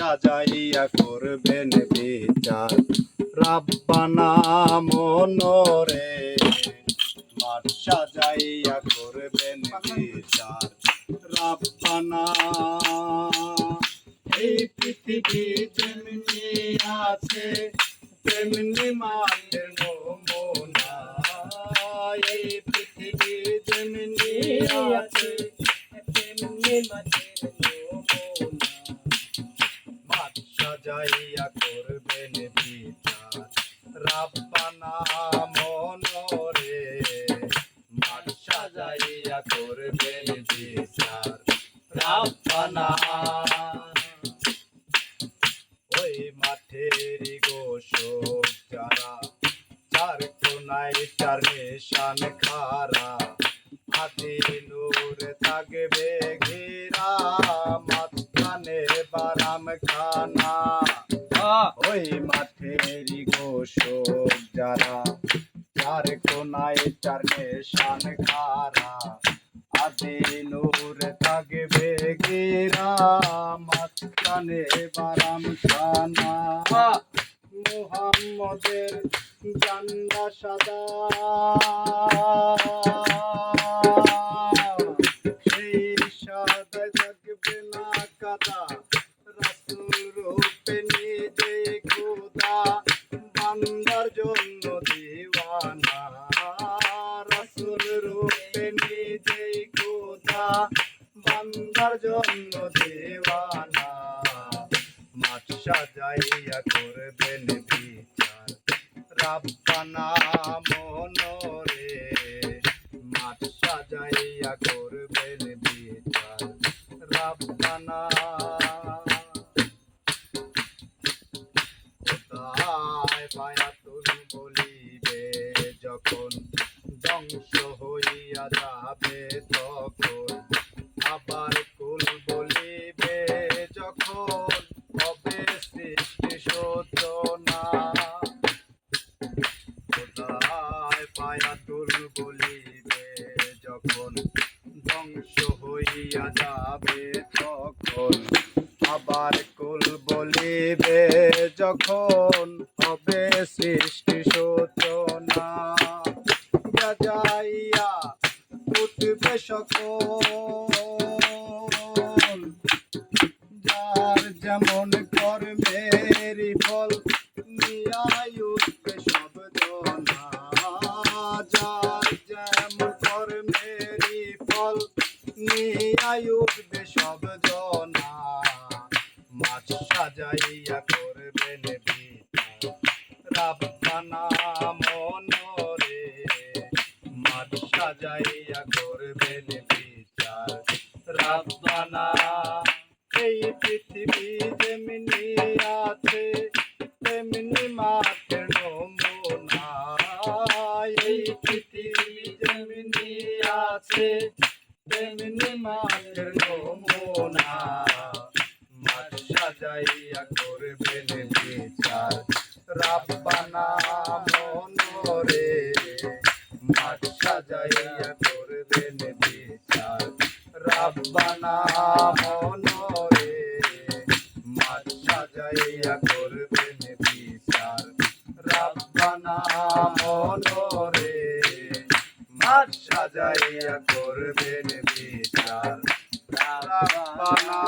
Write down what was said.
সাজাইয়া করবেন বিচার রাব্বানা মনরে মাঠ সাজাইয়া করবেন বিচার রাব্বানা। এই পৃথিবী যেমনি আছে তেমনি মাঠের নমুনা, এই পৃথিবী যেমনি আছে তেমনি মাঠের নমুনা। মাঠ সাজাইয়া করবেন বিচার রাব্বানা মনরে মাঠ সাজাইয়া করবেন বিচার রাব্বানা। ওই মাঠেরই গোশক যারা চার কোনায় চার নিশান খারা হাতে নূর থাকবে ঘেরা মাঝখানে বারাম খানা। ওই মাঠেরই গোশক যারা চার কোনায় চার নিশান খারা হাতে নূর থাকবে ঘেরা মাঝখানে বারাম খানা। মুহাম্মদের জান্ডা সাদা সেই সাদা থাকবে না কাদা রাসূল রূপে নিজে খোদা বান্দার জন্য দিওয়ানা। রাসূল রূপে নিজে খোদা বান্দার জন্য দিওয়ানা। মাঠ সাজাইয়া করবেন বিচার রাব্বানা মনরে মাঠ সাজাইয়া করবেন বিচার রাব্বানা। কোথায় বায়াতুল বলিবে যখন ধ্বংস হইয়া যাবে তখন, আবার কুল বলিবে যখন হবে সৃষ্টি সূচনা। কোথায় বায়াতুল বলিবে যখন ধ্বংস হইয়া যাবে তখন, আবার কুল বলিবে যখন হবে সৃষ্টি সূচনা। যাইয়া উঠবে সকল যার যেমন কর্মেরই ফল নিয়াই উঠবে সব জনা। যার যেমন কর্মেরই ফল নিয়াই উঠবে সব জনা। মাঠ সাজাইয়া করবেন বিচার রাব্বানা মনরে মাঠ সাজাইয়া করবেন বিচার রাব্বানা। এই পৃথিবী যেমনি আছে তেমনি মাঠের নমুনা, এই পৃথিবী যেমনি আছে তেমনি মাঠের নমুনা। মাঠ সাজাইয়া করবেন বিচার রাব্বানা মনরে মাঠ সাজাইয়া করবেন বিচার রাব্বানা মনরে মাঠ সাজাইয়া করবেন বিচার রাব্বানা মনরে মাঠ সাজাইয়া করবেন বিচার রাব্বানা।